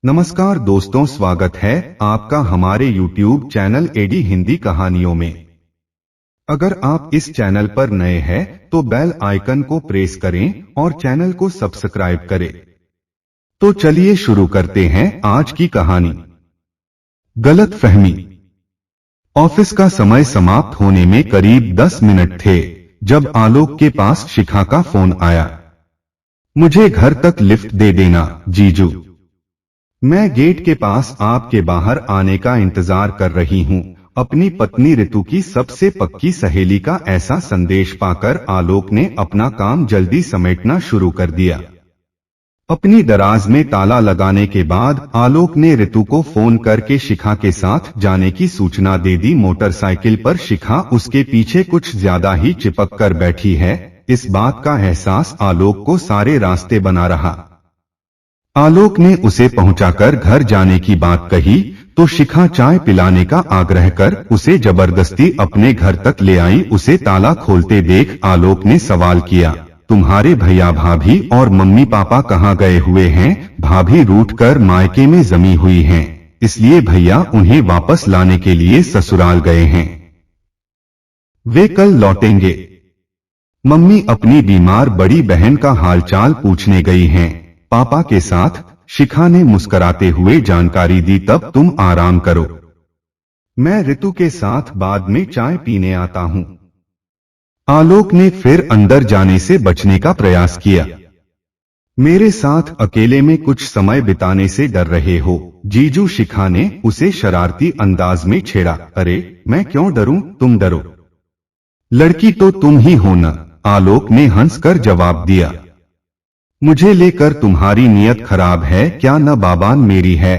नमस्कार दोस्तों, स्वागत है आपका हमारे YouTube चैनल एडी हिंदी कहानियों में। अगर आप इस चैनल पर नए हैं तो बेल आइकन को प्रेस करें और चैनल को सब्सक्राइब करें। तो चलिए शुरू करते हैं आज की कहानी। गलतफहमी। ऑफिस का समय समाप्त होने में करीब 10 मिनट थे जब आलोक के पास शिखा का फोन आया। मुझे घर तक लिफ्ट दे देना जीजू। मैं गेट के पास आपके बाहर आने का इंतजार कर रही हूँ। अपनी पत्नी ऋतु की सबसे पक्की सहेली का ऐसा संदेश पाकर आलोक ने अपना काम जल्दी समेटना शुरू कर दिया। अपनी दराज में ताला लगाने के बाद आलोक ने ऋतु को फोन करके शिखा के साथ जाने की सूचना दे दी। मोटरसाइकिल पर शिखा उसके पीछे कुछ ज्यादा ही चिपक कर बैठी है। इस बात का एहसास आलोक को सारे रास्ते बना रहा। आलोक ने उसे पहुंचाकर घर जाने की बात कही तो शिखा चाय पिलाने का आग्रह कर उसे जबरदस्ती अपने घर तक ले आई। उसे ताला खोलते देख आलोक ने सवाल किया, तुम्हारे भैया भाभी और मम्मी पापा कहाँ गए हुए हैं? भाभी रूठकर मायके में जमी हुई हैं, इसलिए भैया उन्हें वापस लाने के लिए ससुराल गए हैं। वे कल लौटेंगे। मम्मी अपनी बीमार बड़ी बहन का हालचाल पूछने गई हैं। पापा के साथ, शिखा ने मुस्कुराते हुए जानकारी दी। तब तुम आराम करो, मैं ऋतु के साथ बाद में चाय पीने आता हूँ। आलोक ने फिर अंदर जाने से बचने का प्रयास किया। मेरे साथ अकेले में कुछ समय बिताने से डर रहे हो जीजू? शिखा ने उसे शरारती अंदाज में छेड़ा। अरे मैं क्यों डरूं, तुम डरो। लड़की तो तुम ही हो न, आलोक ने हंसकर जवाब दिया। मुझे लेकर तुम्हारी नीयत खराब है क्या? न बाबान मेरी है,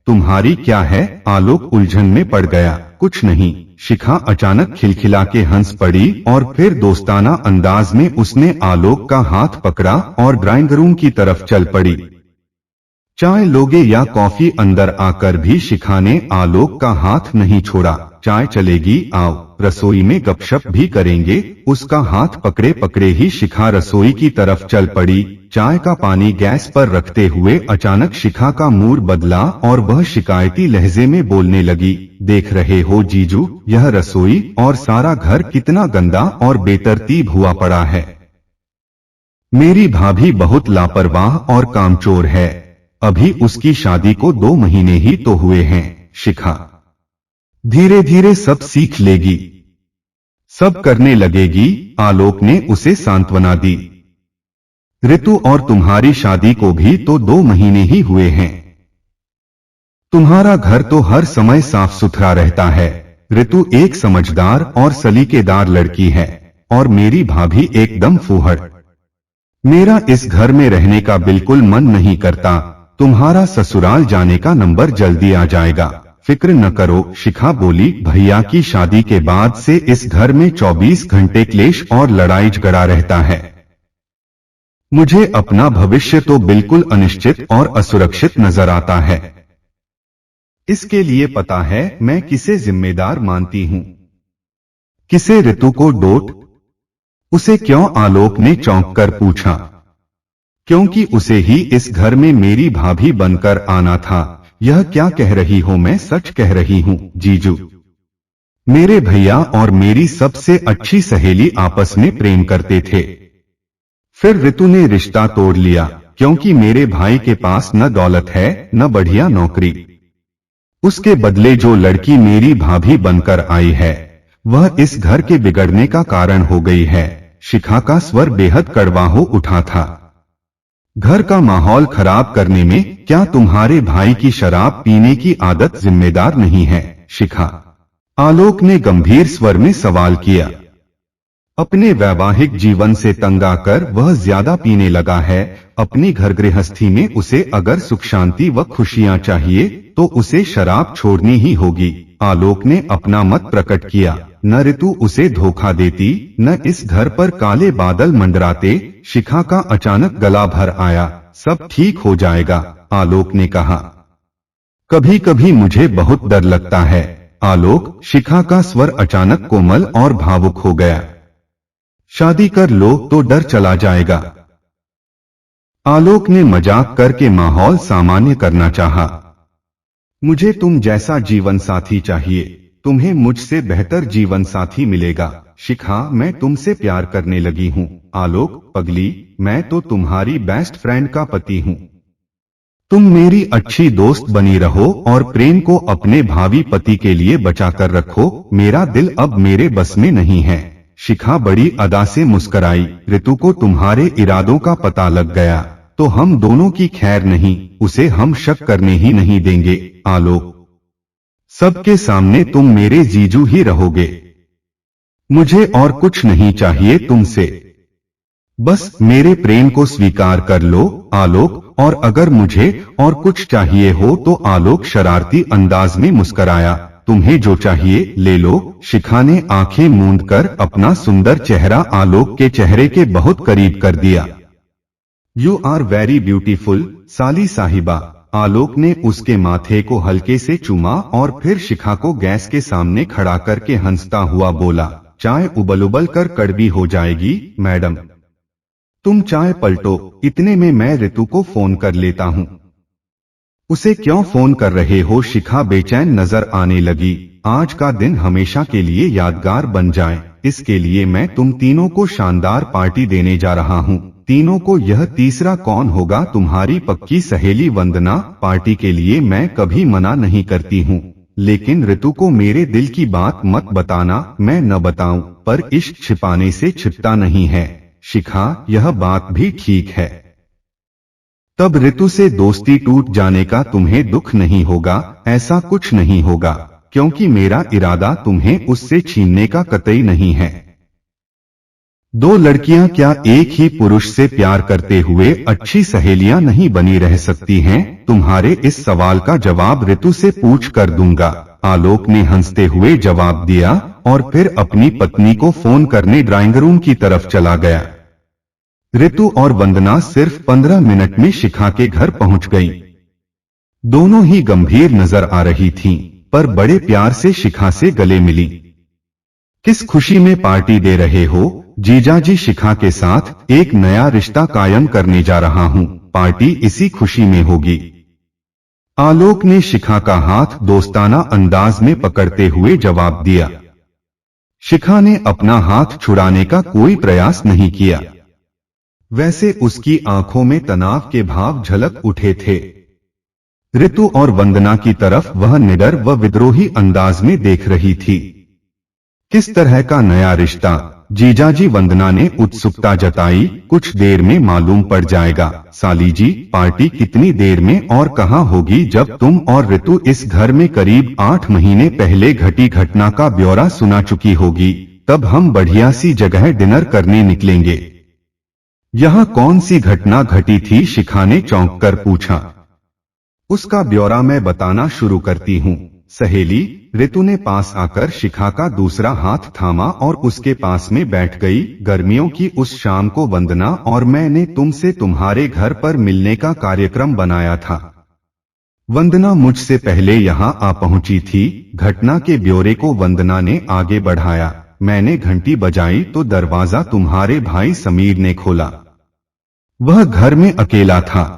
तुम्हारी क्या है? आलोक उलझन में पड़ गया। कुछ नहीं, शिखा अचानक खिलखिला के हंस पड़ी और फिर दोस्ताना अंदाज में उसने आलोक का हाथ पकड़ा और ड्राइंग रूम की तरफ चल पड़ी। चाय लोगे या कॉफी? अंदर आकर भी शिखा ने आलोक का हाथ नहीं छोड़ा। चाय चलेगी, आओ, रसोई में गपशप भी करेंगे। उसका हाथ पकड़े पकड़े ही शिखा रसोई की तरफ चल पड़ी। चाय का पानी गैस पर रखते हुए अचानक शिखा का मूड बदला और वह शिकायती लहजे में बोलने लगी, देख रहे हो जीजू, यह रसोई और सारा घर कितना गंदा और बेतरतीब हुआ पड़ा है। मेरी भाभी बहुत लापरवाह और कामचोर है। अभी उसकी शादी को 2 महीने ही तो हुए हैं। शिखा धीरे धीरे सब सीख लेगी, सब करने लगेगी। आलोक ने उसे सांत्वना दी। ऋतु और तुम्हारी शादी को भी तो 2 महीने ही हुए हैं। तुम्हारा घर तो हर समय साफ सुथरा रहता है। ऋतु एक समझदार और सलीकेदार लड़की है और मेरी भाभी एकदम फूहड़। मेरा इस घर में रहने का बिल्कुल मन नहीं करता। तुम्हारा ससुराल जाने का नंबर जल्दी आ जाएगा, फिक्र न करो। शिखा बोली, भैया की शादी के बाद से इस घर में 24 घंटे क्लेश और लड़ाई झगड़ा रहता है। मुझे अपना भविष्य तो बिल्कुल अनिश्चित और असुरक्षित नजर आता है। इसके लिए पता है मैं किसे जिम्मेदार मानती हूँ? किसे? ऋतु को डोट। उसे क्यों? आलोक ने चौंक कर पूछा। क्योंकि उसे ही इस घर में मेरी भाभी बनकर आना था। यह क्या कह रही हो? मैं सच कह रही हूँ जीजू। मेरे भैया और मेरी सबसे अच्छी सहेली आपस में प्रेम करते थे। फिर ऋतु ने रिश्ता तोड़ लिया क्योंकि मेरे भाई के पास न दौलत है न बढ़िया नौकरी। उसके बदले जो लड़की मेरी भाभी बनकर आई है वह इस घर के बिगड़ने का कारण हो गई है। शिखा का स्वर बेहद कड़वा हो उठा था। घर का माहौल खराब करने में क्या तुम्हारे भाई की शराब पीने की आदत जिम्मेदार नहीं है? शिखा, आलोक ने गंभीर स्वर में सवाल किया। अपने वैवाहिक जीवन से तंग आकर वह ज्यादा पीने लगा है। अपनी घर गृहस्थी में उसे अगर सुख शांति व खुशियां चाहिए तो उसे शराब छोड़नी ही होगी। आलोक ने अपना मत प्रकट किया। न ऋतु उसे धोखा देती, न इस घर पर काले बादल मंडराते। शिखा का अचानक गला भर आया। सब ठीक हो जाएगा, आलोक ने कहा। कभी कभी मुझे बहुत डर लगता है। आलोक, शिखा का स्वर अचानक कोमल और भावुक हो गया। शादी कर लो तो डर चला जाएगा। आलोक ने मजाक करके माहौल सामान्य करना चाहा। मुझे तुम जैसा जीवन साथी चाहिए, तुम्हें मुझसे बेहतर जीवन साथी मिलेगा। शिखा, मैं तुमसे प्यार करने लगी हूँ। आलोक, पगली, मैं तो तुम्हारी बेस्ट फ्रेंड का पति हूँ। तुम मेरी अच्छी दोस्त बनी रहो और प्रेम को अपने भावी पति के लिए बचाकर रखो। मेरा दिल अब मेरे बस में नहीं है। शिखा बड़ी अदा से मुस्कराई। ऋतु को तुम्हारे इरादों का पता लग गया तो हम दोनों की खैर नहीं, उसे हम शक करने ही नहीं देंगे। आलोक, सबके सामने तुम मेरे जीजू ही रहोगे। मुझे और कुछ नहीं चाहिए तुमसे, बस मेरे प्रेम को स्वीकार कर लो। आलोक, और अगर मुझे और कुछ चाहिए हो तो आलोक शरारती अंदाज में मुस्कराया। तुम्हें जो चाहिए ले लो। शिखा ने आंखें मूंद कर अपना सुंदर चेहरा आलोक के चेहरे के बहुत करीब कर दिया। यू आर वेरी ब्यूटीफुल साली साहिबा। आलोक ने उसके माथे को हल्के से चूमा और फिर शिखा को गैस के सामने खड़ा करके हंसता हुआ बोला, चाय उबल उबल कर कड़वी हो जाएगी मैडम। तुम चाय पलटो, इतने में मैं ऋतु को फोन कर लेता हूँ। उसे क्यों फोन कर रहे हो? शिखा बेचैन नजर आने लगी। आज का दिन हमेशा के लिए यादगार बन जाए, इसके लिए मैं तुम तीनों को शानदार पार्टी देने जा रहा हूँ। तीनों को यह तीसरा कौन होगा? तुम्हारी पक्की सहेली वंदना। पार्टी के लिए मैं कभी मना नहीं करती हूँ, लेकिन ऋतु को मेरे दिल की बात मत बताना। मैं न बताऊं, पर इश्क छिपाने से छिपता नहीं है। शिखा, यह बात भी ठीक है। तब ऋतु से दोस्ती टूट जाने का तुम्हें दुख नहीं होगा? ऐसा कुछ नहीं होगा, क्योंकि मेरा इरादा तुम्हें उससे छीनने का कतई नहीं है। दो लड़कियां क्या एक ही पुरुष से प्यार करते हुए अच्छी सहेलियां नहीं बनी रह सकती हैं? तुम्हारे इस सवाल का जवाब ऋतु से पूछ कर दूंगा। आलोक ने हंसते हुए जवाब दिया और फिर अपनी पत्नी को फोन करने ड्राइंग रूम की तरफ चला गया। ऋतु और वंदना सिर्फ 15 मिनट में शिखा के घर पहुंच गई। दोनों ही गंभीर नजर आ रही थीं, पर बड़े प्यार से शिखा से गले मिली। किस खुशी में पार्टी दे रहे हो? जीजाजी, शिखा के साथ एक नया रिश्ता कायम करने जा रहा हूं। पार्टी इसी खुशी में होगी। आलोक ने शिखा का हाथ दोस्ताना अंदाज में पकड़ते हुए जवाब दिया। शिखा ने अपना हाथ छुड़ाने का कोई प्रयास नहीं किया। वैसे उसकी आंखों में तनाव के भाव झलक उठे थे। ऋतु और वंदना की तरफ वह निडर व विद्रोही अंदाज में देख रही थी। किस तरह का नया रिश्ता? जीजाजी, वंदना ने उत्सुकता जताई। कुछ देर में मालूम पड़ जाएगा साली जी। पार्टी कितनी देर में और कहां होगी? जब तुम और ऋतु इस घर में करीब 8 महीने पहले घटी घटना का ब्यौरा सुना चुकी होगी, तब हम बढ़िया सी जगह डिनर करने निकलेंगे। यह कौन सी घटना घटी थी? शिखा ने चौंक कर पूछा। उसका ब्यौरा मैं बताना शुरू करती हूँ सहेली। ऋतु ने पास आकर शिखा का दूसरा हाथ थामा और उसके पास में बैठ गई। गर्मियों की उस शाम को वंदना और मैंने तुमसे तुम्हारे घर पर मिलने का कार्यक्रम बनाया था। वंदना मुझसे पहले यहाँ आ पहुंची थी। घटना के ब्यौरे को वंदना ने आगे बढ़ाया। मैंने घंटी बजाई तो दरवाजा तुम्हारे भाई समीर ने खोला। वह घर में अकेला था।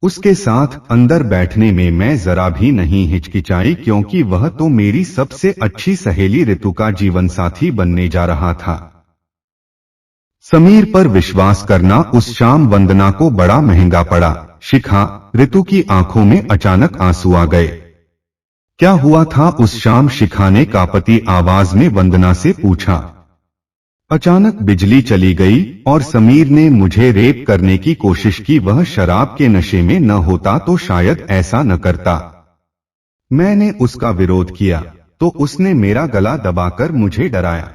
उसके साथ अंदर बैठने में मैं जरा भी नहीं हिचकिचाई, क्योंकि वह तो मेरी सबसे अच्छी सहेली ऋतु का जीवन साथी बनने जा रहा था। समीर पर विश्वास करना उस शाम वंदना को बड़ा महंगा पड़ा। शिखा, ऋतु की आंखों में अचानक आंसू आ गए। क्या हुआ था उस शाम? शिखा ने कांपती आवाज में वंदना से पूछा। अचानक बिजली चली गई और समीर ने मुझे रेप करने की कोशिश की। वह शराब के नशे में न होता तो शायद ऐसा न करता। मैंने उसका विरोध किया तो उसने मेरा गला दबाकर मुझे डराया,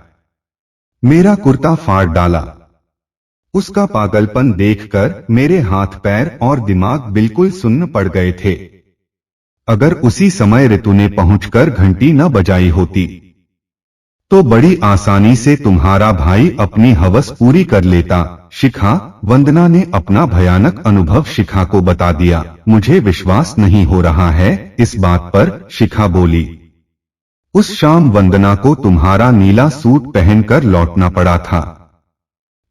मेरा कुर्ता फाड़ डाला। उसका पागलपन देखकर मेरे हाथ पैर और दिमाग बिल्कुल सुन्न पड़ गए थे। अगर उसी समय ऋतु ने पहुंचकर घंटी न बजाई होती तो बड़ी आसानी से तुम्हारा भाई अपनी हवस पूरी कर लेता। शिखा, वंदना ने अपना भयानक अनुभव शिखा को बता दिया। मुझे विश्वास नहीं हो रहा है इस बात पर, शिखा बोली। उस शाम वंदना को तुम्हारा नीला सूट पहनकर लौटना पड़ा था।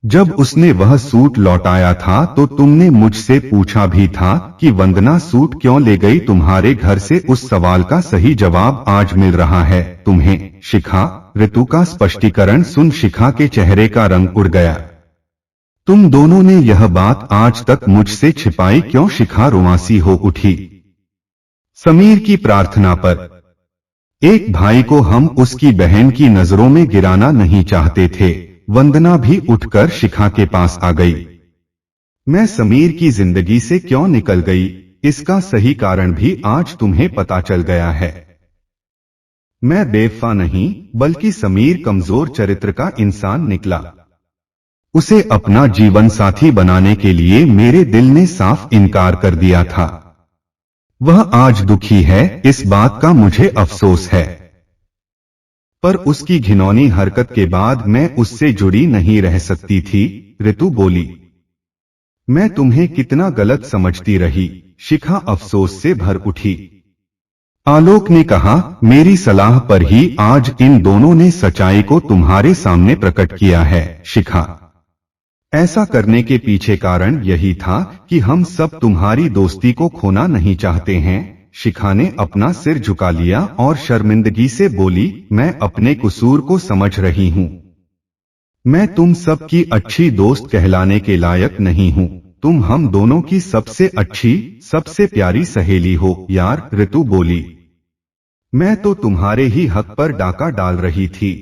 जब उसने वह सूट लौटाया था तो तुमने मुझसे पूछा भी था कि वंदना सूट क्यों ले गई। तुम्हारे घर से उस सवाल का सही जवाब आज मिल रहा है तुम्हें। शिखा। ऋतु का स्पष्टीकरण सुन शिखा के चेहरे का रंग उड़ गया। तुम दोनों ने यह बात आज तक मुझसे छिपाई क्यों? शिखा रुआंसी हो उठी। समीर की प्रार्थना पर एक भाई को हम उसकी बहन की नजरों में गिराना नहीं चाहते थे। वंदना भी उठकर शिखा के पास आ गई। मैं समीर की जिंदगी से क्यों निकल गई, इसका सही कारण भी आज तुम्हें पता चल गया है। मैं बेवफा नहीं बल्कि समीर कमजोर चरित्र का इंसान निकला। उसे अपना जीवन साथी बनाने के लिए मेरे दिल ने साफ इनकार कर दिया था। वह आज दुखी है, इस बात का मुझे अफसोस है। पर उसकी घिनौनी हरकत के बाद मैं उससे जुड़ी नहीं रह सकती थी। ऋतु बोली। मैं तुम्हें कितना गलत समझती रही। शिखा अफसोस से भर उठी। आलोक ने कहा, मेरी सलाह पर ही आज इन दोनों ने सच्चाई को तुम्हारे सामने प्रकट किया है। शिखा। ऐसा करने के पीछे कारण यही था कि हम सब तुम्हारी दोस्ती को खोना नहीं चाहते हैं। शिखा ने अपना सिर झुका लिया और शर्मिंदगी से बोली, मैं अपने कसूर को समझ रही हूं। मैं तुम सब की अच्छी दोस्त कहलाने के लायक नहीं हूं। तुम हम दोनों की सबसे अच्छी, सबसे प्यारी सहेली हो यार। ऋतु बोली। मैं तो तुम्हारे ही हक पर डाका डाल रही थी।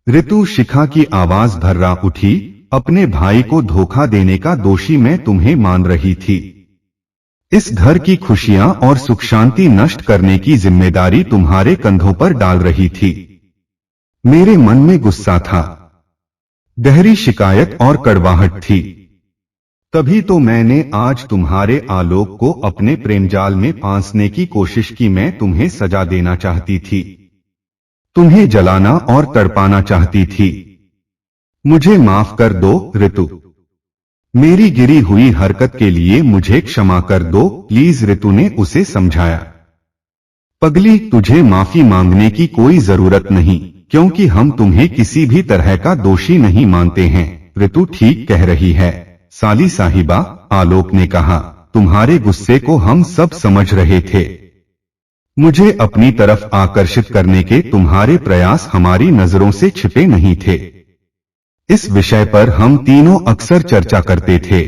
ऋतु शिखा की आवाज भर्रा उठी। अपने भाई को धोखा देने का दोषी मैं तुम्हें मान रही थी। इस घर की खुशियां और सुख शांति नष्ट करने की जिम्मेदारी तुम्हारे कंधों पर डाल रही थी। मेरे मन में गुस्सा था, गहरी शिकायत और कड़वाहट थी। तभी तो मैंने आज तुम्हारे आलोक को अपने प्रेमजाल में फांसने की कोशिश की। मैं तुम्हें सजा देना चाहती थी, तुम्हें जलाना और तड़पाना चाहती थी। मुझे माफ कर दो ऋतु। मेरी गिरी हुई हरकत के लिए मुझे क्षमा कर दो प्लीज। ऋतु ने उसे समझाया। पगली, तुझे माफी मांगने की कोई जरूरत नहीं, क्योंकि हम तुम्हें किसी भी तरह का दोषी नहीं मानते हैं। ऋतु ठीक कह रही है साली साहिबा। आलोक ने कहा, तुम्हारे गुस्से को हम सब समझ रहे थे। मुझे अपनी तरफ आकर्षित करने के तुम्हारे प्रयास हमारी नजरों से छिपे नहीं थे। इस विषय पर हम तीनों अक्सर चर्चा करते थे।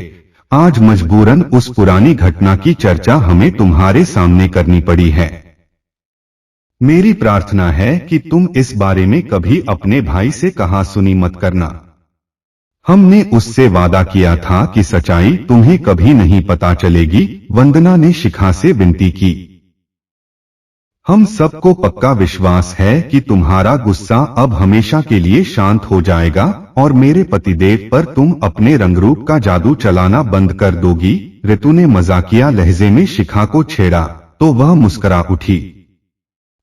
आज मजबूरन उस पुरानी घटना की चर्चा हमें तुम्हारे सामने करनी पड़ी है। मेरी प्रार्थना है कि तुम इस बारे में कभी अपने भाई से कहा सुनी मत करना। हमने उससे वादा किया था कि सच्चाई तुम्हें कभी नहीं पता चलेगी। वंदना ने शिखा से विनती की। हम सबको पक्का विश्वास है कि तुम्हारा गुस्सा अब हमेशा के लिए शांत हो जाएगा और मेरे पतिदेव पर तुम अपने रंगरूप का जादू चलाना बंद कर दोगी। ऋतु ने मजाकिया लहजे में शिखा को छेड़ा तो वह मुस्कुरा उठी।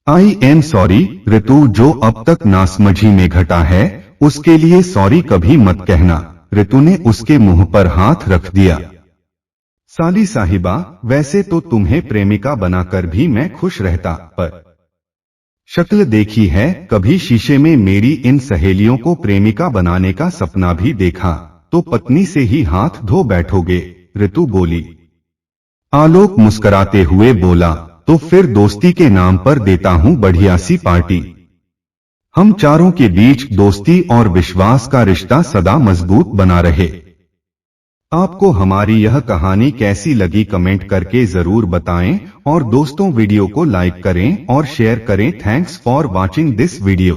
आई एम सॉरी ऋतु, जो अब तक नासमझी में घटा है उसके लिए सॉरी कभी मत कहना। ऋतु ने उसके मुंह पर हाथ रख दिया। साली साहिबा, वैसे तो तुम्हें प्रेमिका बनाकर भी मैं खुश रहता, पर शक्ल देखी है, कभी शीशे में मेरी इन सहेलियों को प्रेमिका बनाने का सपना भी देखा तो पत्नी से ही हाथ धो बैठोगे। ऋतु बोली। आलोक मुस्कुराते हुए बोला, तो फिर दोस्ती के नाम पर देता हूं बढ़िया सी पार्टी। हम चारों के बीच दोस्ती और विश्वास का रिश्ता सदा मजबूत बना रहे। आपको हमारी यह कहानी कैसी लगी कमेंट करके जरूर बताएं और दोस्तों वीडियो को लाइक करें और शेयर करें। Thanks for watching this video.